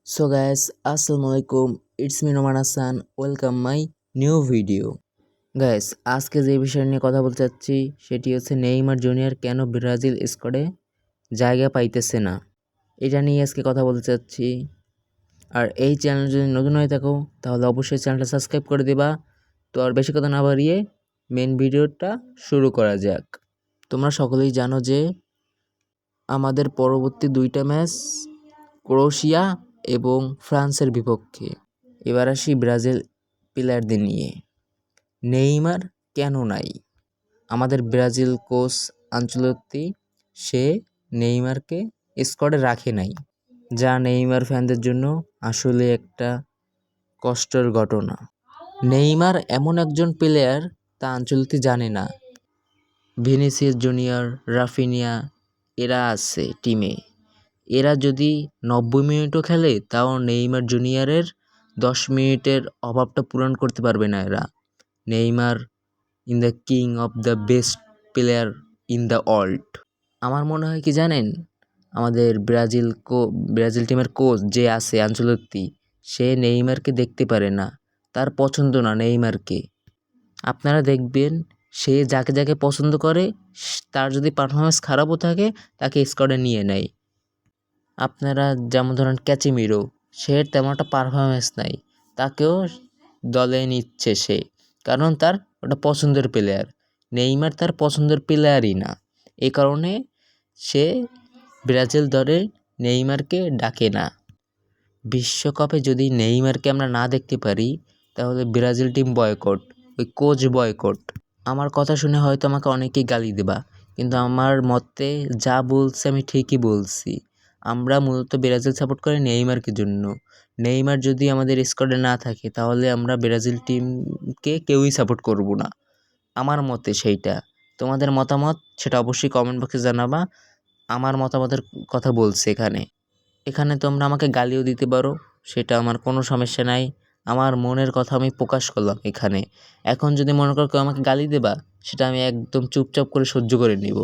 So guys, assalamualaikum. It's me Noman Hassan. Welcome my new video. Guys আজকে যে বিষয় নিয়ে কথা বলতে চাচ্ছি সেটি হচ্ছে নেইমার জুনিয়র কেন ব্রাজিল স্কোয়াডে জায়গা পাইতেছে না, এটা নিয়ে আজকে কথা বলতে চাচ্ছি। আর এই চ্যানেল যদি নতুন হয়ে থাকো তাহলে অবশ্যই চ্যানেলটা সাবস্ক্রাইব করে দিবা। তো আর বেশি কথা না বাড়িয়ে মেন ভিডিওটা শুরু করা যাক। তোমরা সকলেই জানো যে আমাদের পরবর্তী দুইটা ম্যাচ ক্রোয়েশিয়া এবং ফ্রান্সের বিপক্ষে। এবার আসি ব্রাজিল প্লেয়ারদের নিয়ে। নেইমার কেন নাই? আমাদের ব্রাজিল কোচ আনচেলত্তি সে নেইমারকে স্কোয়াডে রাখে নাই, যা নেইমার ফ্যানদের জন্য আসলে একটা কষ্টের ঘটনা। নেইমার এমন একজন প্লেয়ার তা আনচেলত্তি জানে না। ভিনিসিয়াস জুনিয়র, রাফিনিয়া এরা আছে টিমে, এরা যদি 90 মিনিটও খেলে তাও নেইমার জুনিয়রের 10 মিনিটের অভাবটা পূরণ করতে পারবে না এরা। Neymar in the king of the best player in the world. আমার মনে হয় কি জানেন, আমাদের ব্রাজিল টিমের কোচ যে আছে আনচেলত্তি, সে নেইমারকে দেখতে পারে না, তার পছন্দ না নেইমারকে। আপনারা দেখবেন সে যাকে যাকে পছন্দ করে তার যদি পারফরমেন্স খারাপও থাকে তাকে স্কোয়াডে নিয়ে নেয়। আপনারা যেমন ধরেন ক্যাচিমিরো, সে তেমন একটা পারফরমেন্স নাই, তাকেও দলে নিচ্ছে সে, কারণ তার ওটা পছন্দের প্লেয়ার। নেইমার তার পছন্দের প্লেয়ারই না, এই কারণে সে ব্রাজিল দলে নেইমারকে ডাকে না। বিশ্বকাপে যদি নেইমারকে আমরা না দেখতে পারি তাহলে ব্রাজিল টিম বয়কট, ওই কোচ বয়কট। আমার কথা শুনে হয়তো আমাকে অনেকেই গালি দেবা, কিন্তু আমার মতে যা বলছি আমি ঠিকই বলছি। আমরা মূলত ব্রাজিল সাপোর্ট করি নেইমারকে জন্য। নেইমার যদি আমাদের স্কোয়াডে না থাকে তাহলে আমরা ব্রাজিল টিমকে কেউই সাপোর্ট করব না, আমার মতে সেইটা। তোমাদের মতামত সেটা অবশ্যই কমেন্ট বক্সে জানাবা। আমার মতামতের কথা বলছি এখানে তোমরা আমাকে গালিও দিতে পারো, সেটা আমার কোনো সমস্যা নাই। আমার মনের কথা আমি প্রকাশ করলাম এখানে। এখন যদি মনে করো কেউ আমাকে গালি দেবা, সেটা আমি একদম চুপচাপ করে সহ্য করে নিব।